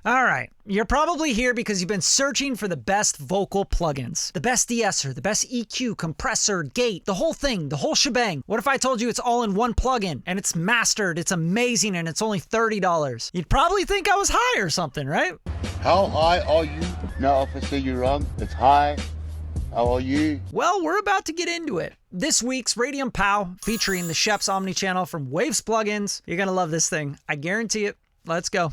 All right, you're probably here because you've been searching for the best vocal plugins. The best de-esser, the best EQ, compressor, gate, the whole thing, the whole shebang. What if I told you it's all in one plugin and it's mastered, it's amazing, and it's only $30? You'd probably think I was high or something, right? How high are you? No, officer, you're wrong. It's high. How are you? Well, we're about to get into it. This week's Radium POW featuring the Scheps Omni Channel from Waves Plugins. You're gonna love this thing. I guarantee it. Let's go.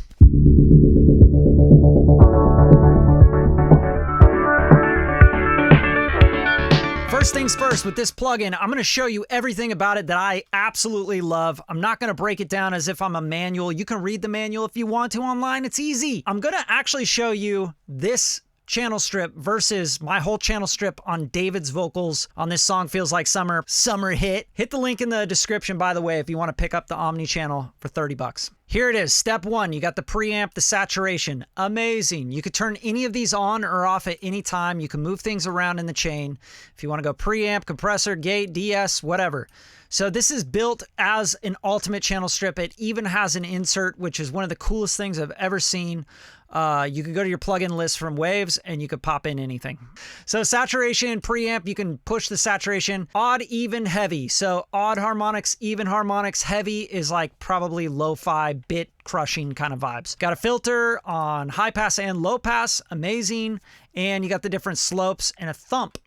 First things first, with this plugin, I'm going to show you everything about it that I absolutely love. I'm not going to break it down as if I'm a manual. You can read the manual if you want to online. It's easy. I'm going to actually show you this channel strip versus my whole channel strip on David's vocals on this song Feels Like Summer hit. Hit the link in the description, by the way, if you want to pick up the Omni channel for 30 bucks. Here it is. Step one, you got the preamp, the saturation. Amazing. You could turn any of these on or off at any time. You can move things around in the chain. If you want to go preamp, compressor, gate, DS, whatever. So this is built as an ultimate channel strip. It even has an insert, which is one of the coolest things I've ever seen. You can go to your plugin list from Waves and you could pop in anything. So saturation, preamp, you can push the saturation. Odd, even, heavy. So odd harmonics, even harmonics. Heavy is like probably lo-fi, bit crushing kind of vibes. Got a filter on high pass and low pass. Amazing. And you got the different slopes and a thump.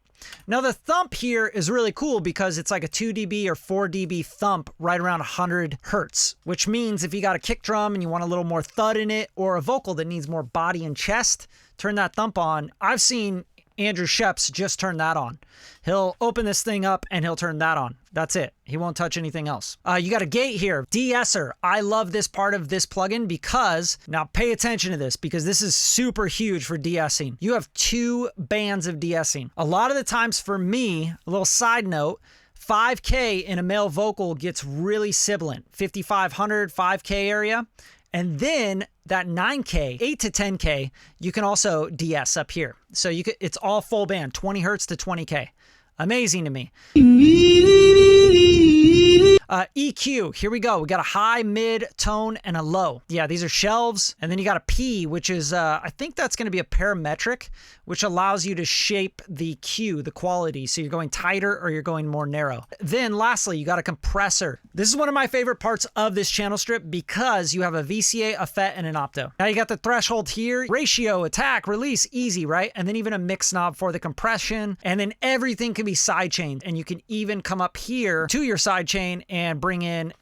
Now the thump here is really cool because it's like a 2 dB or 4 dB thump right around 100 Hertz, which means if you got a kick drum and you want a little more thud in it or a vocal that needs more body and chest, turn that thump on. I've seen Andrew Scheps just turn that on. He'll open this thing up and he'll turn that on. That's it. He won't touch anything else. You got a gate here. De-esser. I love this part of this plugin because, now pay attention to this because this is super huge for de-essing. You have 2 bands of de-essing. A lot of the times for me, a little side note, 5K in a male vocal gets really sibilant. 5,500, 5K area. And then that 9K, 8 to 10K, you can also de-ess up here. So you could, it's all full band, 20 Hertz to 20K. Amazing to me. EQ, here we go. We got a high, mid, tone, and a low. Yeah, these are shelves. And then you got a P, which is, I think that's going to be a parametric, which allows you to shape the Q, the quality. So you're going tighter or you're going more narrow. Then lastly, you got a compressor. This is one of my favorite parts of this channel strip because you have a VCA, a FET, and an opto. Now you got the threshold here, ratio, attack, release, easy, right? And then even a mix knob for the compression. And then everything can be sidechained. And you can even come up here to your sidechain and bring in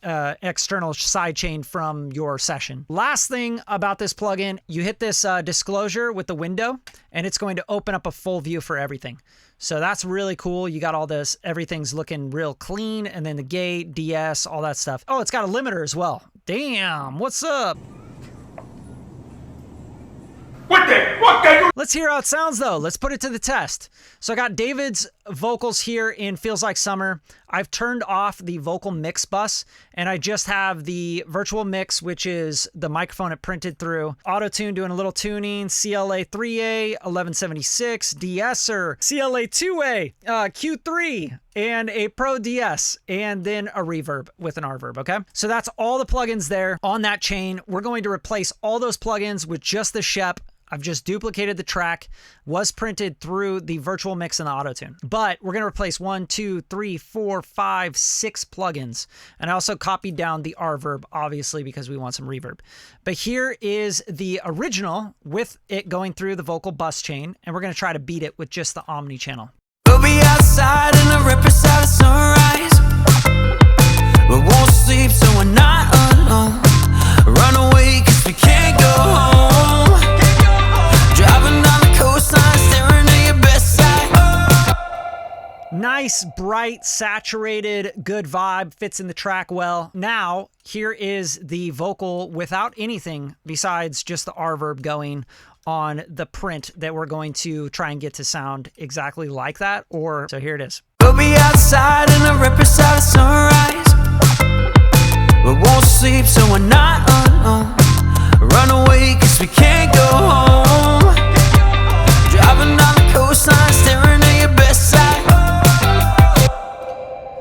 external sidechain from your session. Last thing about this plugin, you hit this disclosure with the window and it's going to open up a full view for everything. So that's really cool. You got all this, everything's looking real clean, and then the gate, DS, all that stuff. Oh, it's got a limiter as well. Damn, what's up? What the? Let's hear how it sounds though. Let's put it to the test. So I got David's vocals here in Feels Like Summer. I've turned off the vocal mix bus and I just have the virtual mix, which is the microphone it printed through. Auto-tune doing a little tuning, CLA 3A, 1176, de-esser, CLA 2A, Q3, and a Pro DS, and then a reverb with an R-verb, okay? So that's all the plugins there on that chain. We're going to replace all those plugins with just the Shep. I've just duplicated the track, was printed through the virtual mix and the auto-tune. But we're going to replace 1, 2, 3, 4, 5, 6 plugins. And I also copied down the R-verb, obviously, because we want some reverb. But here is the original with it going through the vocal bus chain. And we're going to try to beat it with just the Omni channel. We'll be outside in the ripper side of sunrise. We won't sleep so we're not alone. Run away cause we can't go home. Driving down the coastline, staring at your best side. Nice, bright, saturated, good vibe, fits in the track well. Now, here is the vocal without anything besides just the R-verb going on the print that we're going to try and get to sound exactly like that. So here it is. We'll be outside in the ripper side of sunrise. We won't sleep so we're not alone. Run away cause we can't go home. Driving down the coastline, staring at your best side.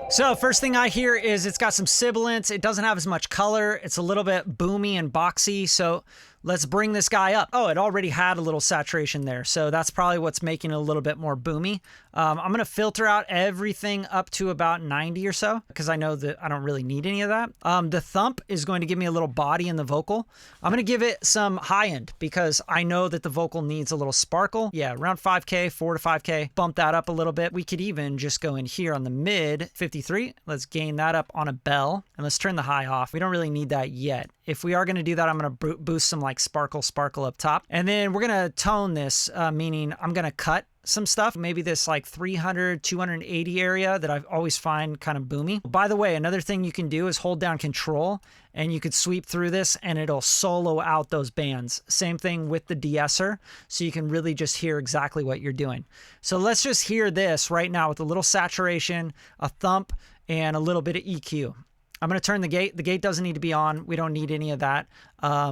So first thing I hear is it's got some sibilance. It doesn't have as much color. It's a little bit boomy and boxy. So Let's bring this guy up. Oh, it already had a little saturation there, so that's probably what's making it a little bit more boomy. I'm going to filter out everything up to about 90 or so, because I know that I don't really need any of that. The thump is going to give me a little body in the vocal. I'm going to give it some high end, because I know that the vocal needs a little sparkle. Yeah, around 5K, 4 to 5K. Bump that up a little bit. We could even just go in here on the mid 53. Let's gain that up on a bell, and let's turn the high off. We don't really need that yet. If we are going to do that, I'm going to boost some like sparkle up top. And then we're going to tone this, meaning I'm going to cut some stuff, maybe this like 300, 280 area that I always find kind of boomy. By the way, another thing you can do is hold down control and you could sweep through this and it'll solo out those bands. Same thing with the de-esser, so you can really just hear exactly what you're doing. So let's just hear this right now with a little saturation, a thump, and a little bit of EQ. I'm going to turn the gate. The gate doesn't need to be on. We don't need any of that.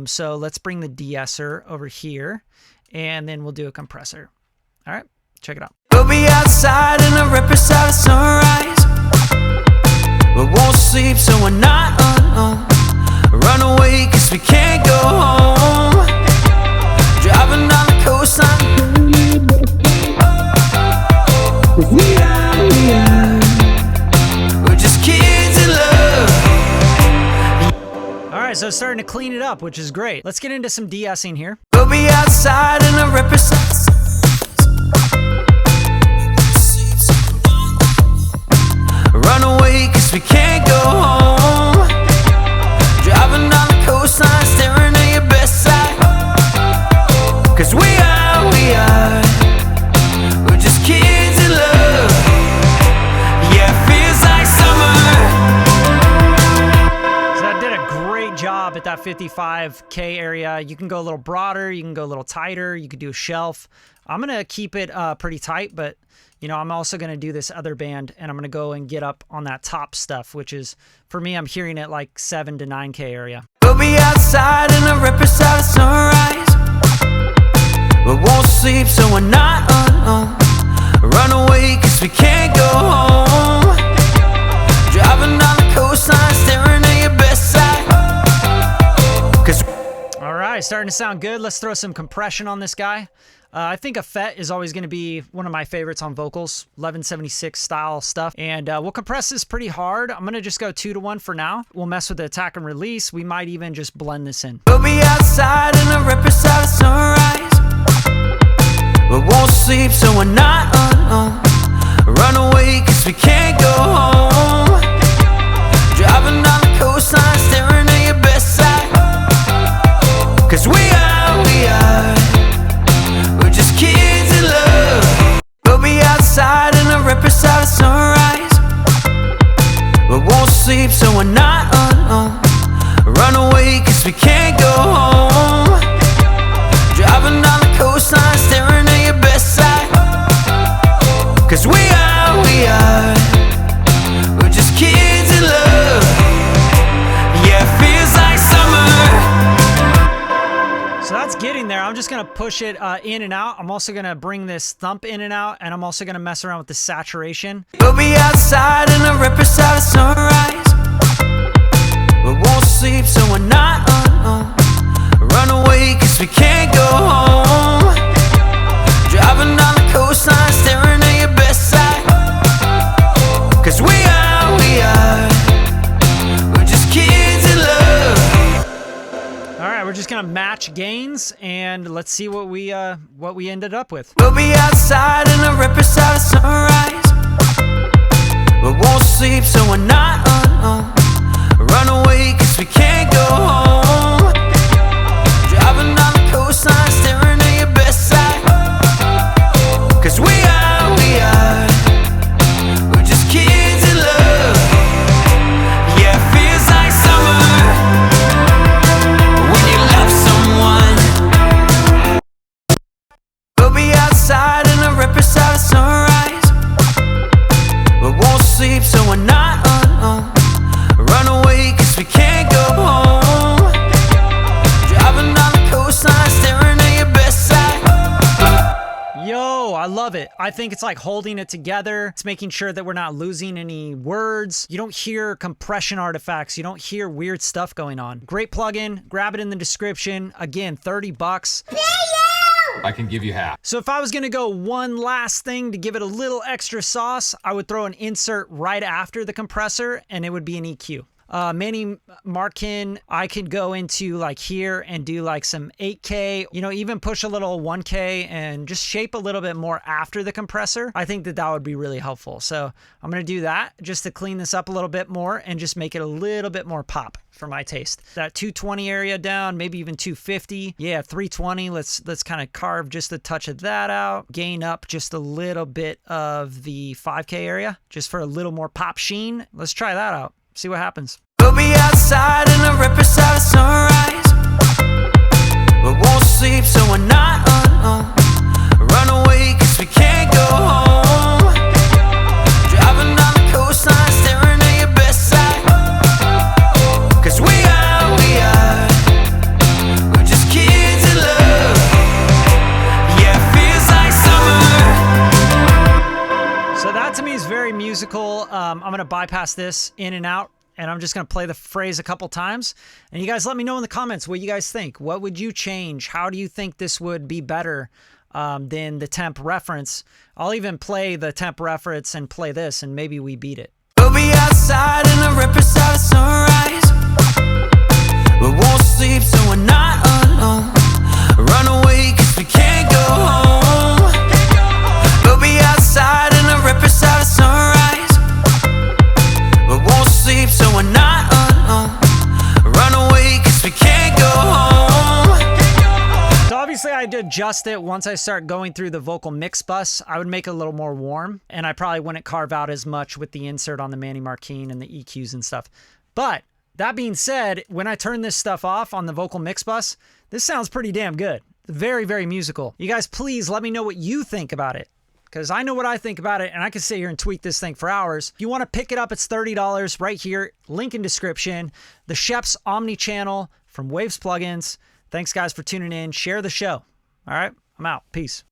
So let's bring the de-esser over here, and then we'll do a compressor. All right, check it out. We'll be outside in the rip beside the sunrise. We won't sleep, so we're not alone. Run away, cause we can't go home. Driving down the coastline. We're just kids in love. All right, so it's starting to clean it up, which is great. Let's get into some de-essing here. We'll be outside in the rip beside. Run away, cause we can't go home. Driving down the coastline, staring at your best side. Cause we're just kids in love. Yeah, it feels like summer. So that did a great job at that 55K area. You can go a little broader, you can go a little tighter, you could do a shelf. I'm gonna keep it pretty tight, but you know, I'm also going to do this other band, and I'm going to go and get up on that top stuff, which is, for me, I'm hearing it like 7 to 9K area. We'll be outside in the rip beside the sunrise. We won't sleep, so we're not alone. Run away, cause we can't go home. Driving down the coastline, staring at your best side. Cause all right, starting to sound good. Let's throw some compression on this guy. I think a FET is always going to be one of my favorites on vocals, 1176 style stuff. And we'll compress this pretty hard. I'm going to just go 2 to 1 for now. We'll mess with the attack and release. We might even just blend this in. we'll be outside in the rip beside the sunrise. We won't sleep, so we're not alone. Run away, cause we can't go home. Driving down the coastline, staring at your best side. Cause we're just kids in love. We'll be outside in the rip beside the sunrise. We won't sleep, so we're not alone. Run away, cause we can't go home. Driving down the coastline, staring at your best side. Cause we're just kids in love. Yeah, it feels like summer. So that's getting there. I'm just going to push it in and out. I'm also going to bring this thump in and out, and I'm also going to mess around with the saturation. We'll be outside in the rip beside the sunrise. We won't sleep, so we're not alone. Run away, cause we can't go home. Driving down the coastline, staring at your best side. Cause we're just kids in love. All right, we're just going to match gains, and let's see what we ended up with. We'll be outside in the rip beside the sunrise. We won't sleep, so we're not alone. Run away, cause we can't go home. Driving down the coastline, staring at your best side. Cause we're just kids in love. Yeah, it feels like summer when you love someone. We'll be outside in the rip beside the sunrise. We won't sleep, so we're not alone. Run away, cause we can't go home. Driving down the coastline, staring at your best side. Yo, I love love it. I think it's like holding it together. It's making sure that we're not losing any words. You don't hear compression artifacts. You don't hear weird stuff going on. Great plugin. Grab it in the description. Again, 30 bucks. I can give you half. So if I was gonna go one last thing to give it a little extra sauce, I would throw an insert right after the compressor and it would be an EQ. Manny Markin, I could go into like here and do like some 8K, you know, even push a little 1K and just shape a little bit more after the compressor. I think that that would be really helpful. So I'm going to do that just to clean this up a little bit more and just make it a little bit more pop for my taste. That 220 area down, maybe even 250. Yeah, 320. Let's kind of carve just a touch of that out. Gain up just a little bit of the 5K area just for a little more pop sheen. Let's try that out. See what happens. We'll be outside in the red beside the sunrise. We won't sleep, so we're not alone. Run away, cause we can't go home. Driving down the coastline, staring at your best side. Cause we're just kids in love. Yeah, it feels like summer. So that to me is very musical. I'm going to bypass this in and out. And I'm just going to play the phrase a couple times. And you guys let me know in the comments what you guys think. What would you change? How do you think this would be better than the temp reference? I'll even play the temp reference and play this, and maybe we beat it. We'll be outside in the red beside the sunrise. We won't sleep, so we're not alone. Run away, cause we can't go home. We'll be outside in the red beside the sunrise. We won't sleep, so we're not alone. Run away, cause we can't go home. So obviously I'd adjust it once I start going through the vocal mix bus. I would make it a little more warm, and I probably wouldn't carve out as much with the insert on the Manny Markin and the EQs and stuff. But that being said, when I turn this stuff off on the vocal mix bus, this sounds pretty damn good. Very, very musical. You guys, please let me know what you think about it, because I know what I think about it, and I can sit here and tweak this thing for hours. If you want to pick it up, it's $30 right here. Link in description. The Scheps Omni Channel from Waves Plugins. Thanks, guys, for tuning in. Share the show. All right, I'm out. Peace.